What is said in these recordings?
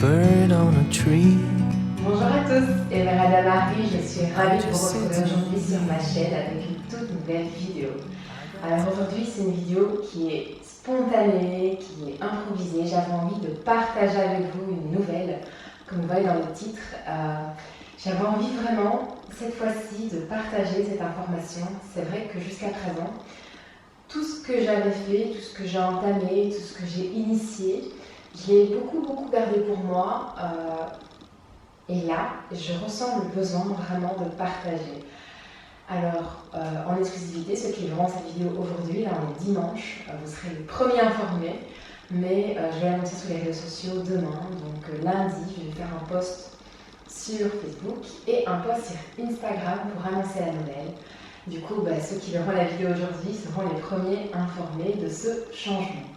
bird on a tree. Bonjour à tous, Emerada Marie, je suis ravie de vous retrouver aujourd'hui sur ma chaîne avec une toute nouvelle vidéo. Alors aujourd'hui c'est une vidéo qui est spontanée, qui est improvisée. J'avais envie de partager avec vous une nouvelle, comme vous voyez dans le titre. J'avais envie vraiment, cette fois-ci, de partager cette information. C'est vrai que jusqu'à présent, tout ce que j'avais fait, tout ce que j'ai entamé, tout ce que j'ai initié, je l'ai beaucoup gardé pour moi. Et là, je ressens le besoin vraiment de partager. Alors, en exclusivité, ceux qui verront cette vidéo aujourd'hui, là on est dimanche, vous serez les premiers informés, mais je vais l'annoncer sur les réseaux sociaux demain. Donc lundi, je vais faire un post sur Facebook et un post sur Instagram pour annoncer la nouvelle. Du coup, ceux qui verront la vidéo aujourd'hui seront les premiers informés de ce changement.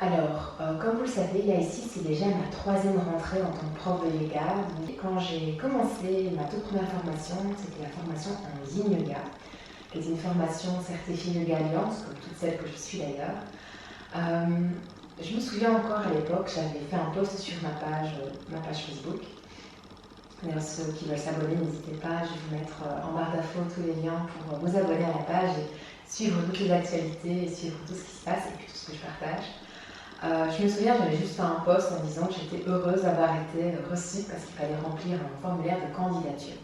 Alors, comme vous le savez, là ici c'est déjà ma 3e rentrée en tant que prof de yoga. Donc, quand j'ai commencé ma toute première formation, c'était la formation en Yin Yoga, qui est une formation certifiée Yoga Alliance, comme toutes celles que je suis d'ailleurs. Je me souviens encore à l'époque, j'avais fait un post sur ma page Facebook. D'ailleurs, ceux qui veulent s'abonner, n'hésitez pas, je vais vous mettre en barre d'infos tous les liens pour vous abonner à la page et suivre toutes les actualités et suivre tout ce qui se passe et puis tout ce que je partage. Je me souviens, j'avais juste fait un post en disant que j'étais heureuse d'avoir été reçue parce qu'il fallait remplir un formulaire de candidature.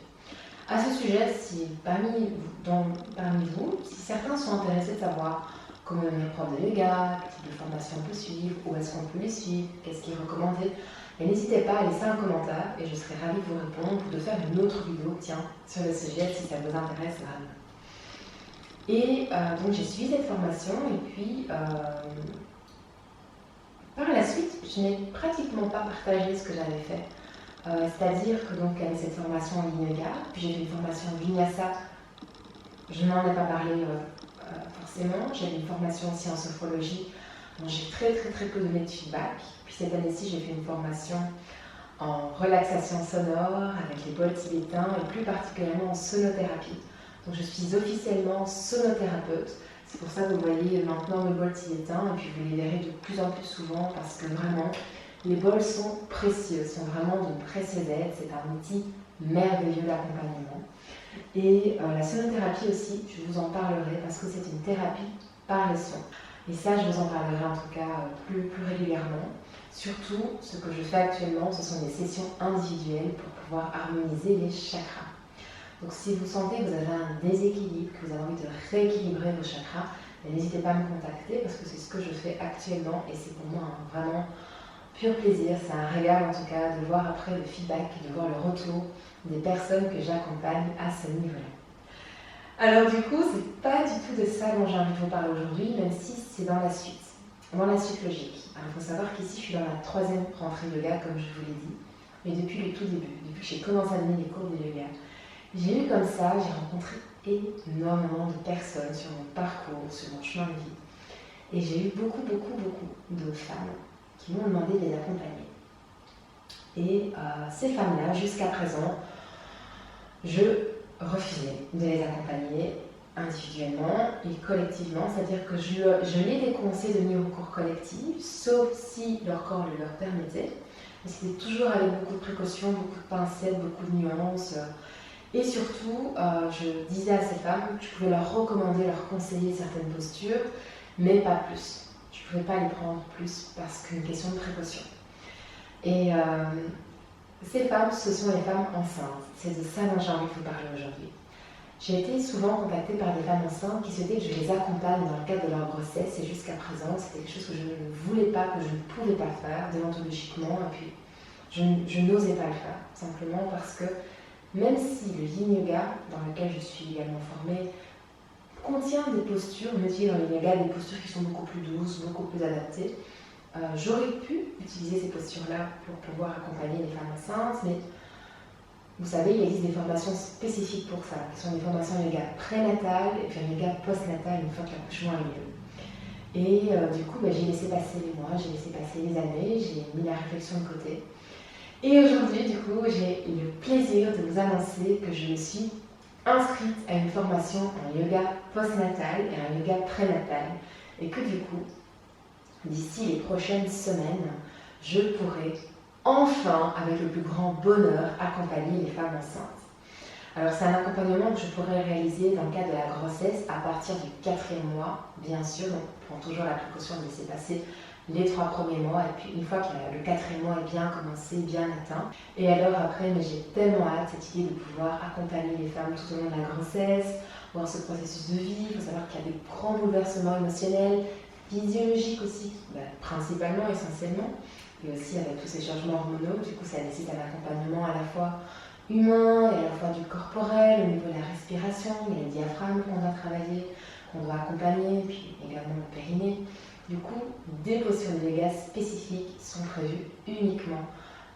À ce sujet, si parmi vous, si certains sont intéressés de savoir comment devenir prof de yoga, quel type de formation on peut suivre, où est-ce qu'on peut les suivre, qu'est-ce qui est recommandé, n'hésitez pas à laisser un commentaire et je serai ravie de vous répondre ou de faire une autre vidéo, sur le sujet si ça vous intéresse vraiment. Et donc j'ai suivi cette formation et puis par la suite, je n'ai pratiquement pas partagé ce que j'avais fait. C'est-à-dire que donc avec cette formation en Yin Yoga, puis j'ai fait une formation en Vinyasa, je n'en ai pas parlé forcément. J'ai fait une formation aussi en sophrologie, dont j'ai très peu donné de feedback. Puis cette année-ci, j'ai fait une formation en relaxation sonore avec les bols tibétains et plus particulièrement en sonothérapie. Donc je suis officiellement sonothérapeute. C'est pour ça que vous voyez maintenant mes bols tibétains et puis vous les verrez de plus en plus souvent parce que vraiment les bols sont précieux, sont vraiment d'une précieuse aide. C'est un outil merveilleux d'accompagnement. Et la sonothérapie aussi, je vous en parlerai parce que c'est une thérapie par les sons. Et ça, je vous en parlerai en tout cas plus régulièrement. Surtout, ce que je fais actuellement, ce sont des sessions individuelles pour pouvoir harmoniser les chakras. Donc si vous sentez que vous avez un déséquilibre, que vous avez envie de rééquilibrer vos chakras, n'hésitez pas à me contacter parce que c'est ce que je fais actuellement et c'est pour moi vraiment pur plaisir. C'est un régal en tout cas de voir après le feedback, de voir le retour des personnes que j'accompagne à ce niveau-là. Alors du coup, c'est pas du tout de ça dont j'ai envie de vous parler aujourd'hui, même si c'est dans la suite logique. Alors il faut savoir qu'ici je suis dans la 3e rentrée yoga comme je vous l'ai dit, mais depuis le tout début, depuis que j'ai commencé à donner les cours de yoga, j'ai eu comme ça, j'ai rencontré énormément de personnes sur mon parcours, sur mon chemin de vie. Et j'ai eu beaucoup de femmes qui m'ont demandé de les accompagner. Et ces femmes-là, jusqu'à présent, je refusais de les accompagner individuellement et collectivement. C'est-à-dire que je les déconseillais de venir aux cours collectifs, sauf si leur corps le leur permettait. Mais c'était toujours avec beaucoup de précautions, beaucoup de pincettes, beaucoup de nuances. Et surtout, je disais à ces femmes que je pouvais leur recommander, leur conseiller certaines postures, mais pas plus. Je ne pouvais pas les prendre plus parce qu'une question de précaution. Et ces femmes, ce sont les femmes enceintes. C'est de ça dont j'ai envie de vous parler aujourd'hui. J'ai été souvent contactée par des femmes enceintes qui souhaitaient que je les accompagne dans le cadre de leur grossesse et jusqu'à présent, c'était quelque chose que je ne voulais pas, que je ne pouvais pas faire, déontologiquement, et puis je n'osais pas le faire, simplement parce que même si le Yin Yoga, dans lequel je suis également formée, contient des postures, on utilise dans le yoga des postures qui sont beaucoup plus douces, beaucoup plus adaptées, j'aurais pu utiliser ces postures-là pour pouvoir accompagner les femmes enceintes, mais vous savez, il existe des formations spécifiques pour ça, qui sont des formations yoga prénatales et puis un yoga postnatal une fois que l'accouchement a eu lieu. Et du coup, j'ai laissé passer les mois, j'ai laissé passer les années, j'ai mis la réflexion de côté. Et aujourd'hui, du coup, j'ai le plaisir de vous annoncer que je me suis inscrite à une formation en yoga postnatal et un yoga prénatal. Et que du coup, d'ici les prochaines semaines, je pourrai enfin, avec le plus grand bonheur, accompagner les femmes enceintes. Alors c'est un accompagnement que je pourrais réaliser dans le cadre de la grossesse à partir du 4e mois, bien sûr, donc on prend toujours la précaution de laisser passer les 3 premiers mois, et puis une fois que le 4e mois est bien commencé, bien atteint. Et alors après, mais j'ai tellement hâte, cette idée de pouvoir accompagner les femmes tout au long de la grossesse, voir ce processus de vie. Il faut savoir qu'il y a des grands bouleversements émotionnels, physiologiques aussi, principalement, essentiellement, et aussi avec tous ces changements hormonaux. Du coup, ça nécessite un accompagnement à la fois humain et à la fois du corporel, au niveau de la respiration. Il y a le diaphragme qu'on doit travailler, qu'on doit accompagner, puis également le périnée. Du coup, des postures de yoga spécifiques sont prévues uniquement,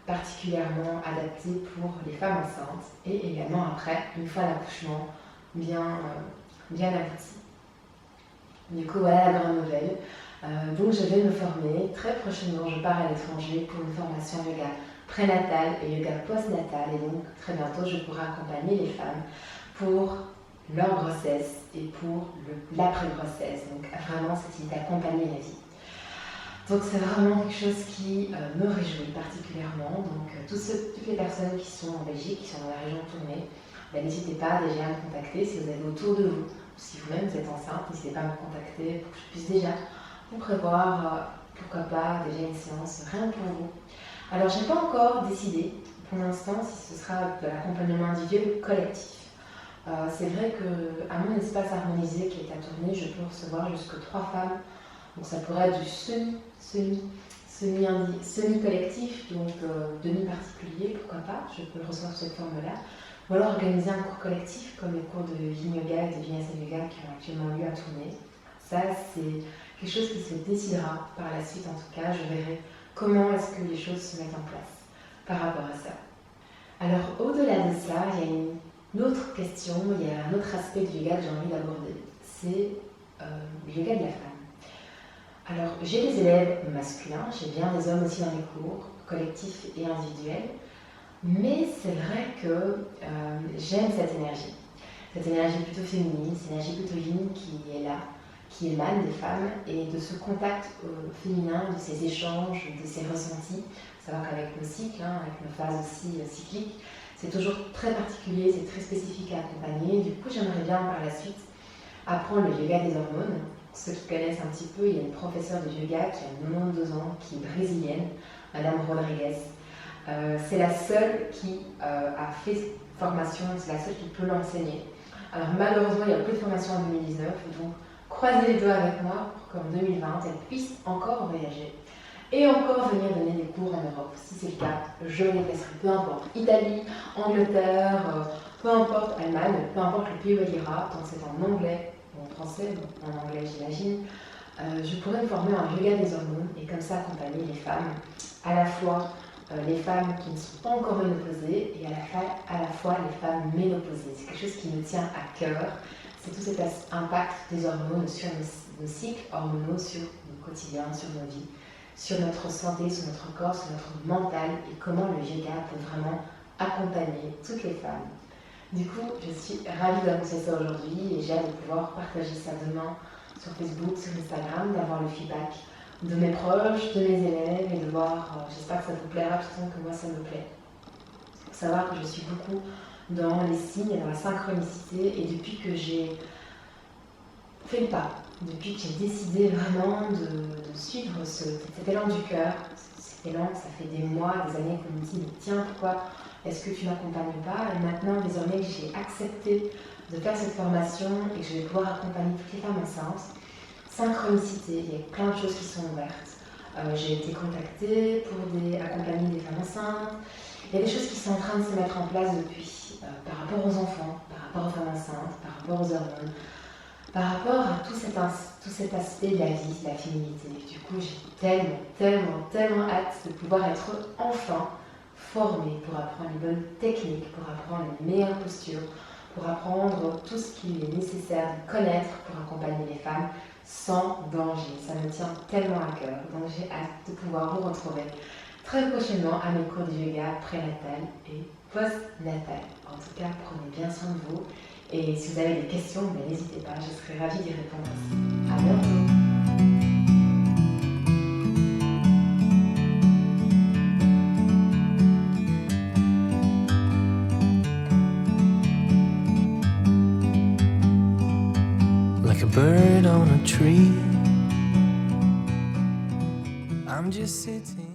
particulièrement adaptées pour les femmes enceintes et également après, une fois l'accouchement bien abouti. Du coup, voilà la grande nouvelle. Donc, je vais me former très prochainement. Je pars à l'étranger pour une formation yoga prénatal et yoga postnatal. Et donc, très bientôt, je pourrai accompagner les femmes pour leur grossesse et pour l'après-grossesse. Donc, vraiment, c'est d'accompagner la vie. Donc, c'est vraiment quelque chose qui me réjouit particulièrement. Donc, toutes les personnes qui sont en Belgique, qui sont dans la région tournée, n'hésitez pas déjà à me contacter si vous avez autour de vous, si vous-même vous êtes enceinte, n'hésitez pas à me contacter pour que je puisse déjà vous prévoir, pourquoi pas, déjà une séance rien que pour vous. Alors, je n'ai pas encore décidé pour l'instant si ce sera de l'accompagnement individuel ou collectif. C'est vrai qu'à mon espace harmonisé qui est à tourner, je peux recevoir jusque 3 femmes. Donc ça pourrait être du semi-collectif, donc demi-particulier, pourquoi pas, je peux le recevoir sous cette forme-là. Ou alors organiser un cours collectif, comme les cours de Yin Yoga et de Vinyasa Yoga qui ont actuellement lieu à tourner. Ça, c'est quelque chose qui se décidera par la suite, en tout cas. Je verrai comment est-ce que les choses se mettent en place par rapport à ça. Alors, au-delà de ça, il y a une autre question, il y a un autre aspect du yoga que j'ai envie d'aborder. C'est le yoga de la femme. Alors, j'ai des élèves masculins, j'ai bien des hommes aussi dans les cours, collectifs et individuels, mais c'est vrai que j'aime cette énergie plutôt féminine, cette énergie plutôt yin qui est là, qui émane des femmes, et de ce contact féminin, de ces échanges, de ces ressentis. Il faut savoir qu'avec nos cycles, avec nos phases aussi cycliques, c'est toujours très particulier, c'est très spécifique à accompagner. Du coup, j'aimerais bien par la suite apprendre le yoga des hormones. Pour ceux qui connaissent un petit peu, il y a une professeure de yoga qui a 92 ans, qui est brésilienne, Madame Rodrigues. C'est la seule qui a fait formation, c'est la seule qui peut l'enseigner. Alors malheureusement, il n'y a plus de formation en 2019, donc croisez les doigts avec moi pour qu'en 2020, elle puisse encore voyager et encore venir donner des cours en Europe. Si c'est le cas, je les laisserai, peu importe, Italie, Angleterre, peu importe, Allemagne, peu importe le pays où elle ira, tant que c'est en anglais ou en français, en anglais j'imagine, je pourrais me former en yoga des hormones et comme ça accompagner les femmes, à la fois les femmes qui ne sont pas encore ménopausées et à la fois les femmes ménopausées. C'est quelque chose qui me tient à cœur. C'est tout cet impact des hormones sur nos cycles hormonaux, sur nos quotidiens, sur nos vies, sur notre santé, sur notre corps, sur notre mental et comment le yoga peut vraiment accompagner toutes les femmes. Du coup, je suis ravie d'annoncer ça aujourd'hui et j'ai hâte de pouvoir partager ça demain sur Facebook, sur Instagram, d'avoir le feedback de mes proches, de mes élèves et de voir, j'espère que ça vous plaira tout que moi ça me plaît. Il faut savoir que je suis beaucoup dans les signes et dans la synchronicité et depuis que j'ai fait le pas, depuis que j'ai décidé vraiment de suivre cet élan du cœur, cet élan, ça fait des mois, des années qu'on me dit mais tiens, pourquoi est-ce que tu m'accompagnes pas? Et maintenant, désormais que j'ai accepté de faire cette formation et que je vais pouvoir accompagner toutes les femmes enceintes, synchronicité, il y a plein de choses qui sont ouvertes. J'ai été contactée pour accompagner des femmes enceintes. Il y a des choses qui sont en train de se mettre en place depuis, par rapport aux enfants, par rapport aux femmes enceintes, par rapport aux hormones, par rapport à tout cet aspect de la vie, de la féminité. Du coup, j'ai tellement hâte de pouvoir être enfin formée pour apprendre les bonnes techniques, pour apprendre les meilleures postures, pour apprendre tout ce qu'il est nécessaire de connaître pour accompagner les femmes sans danger. Ça me tient tellement à cœur. Donc j'ai hâte de pouvoir vous retrouver très prochainement à mes cours de yoga prénatal et post-natal. En tout cas, prenez bien soin de vous. Et si vous avez des questions, n'hésitez pas, je serai ravie d'y répondre aussi. À bientôt. like a bird on a tree. I'm just sitting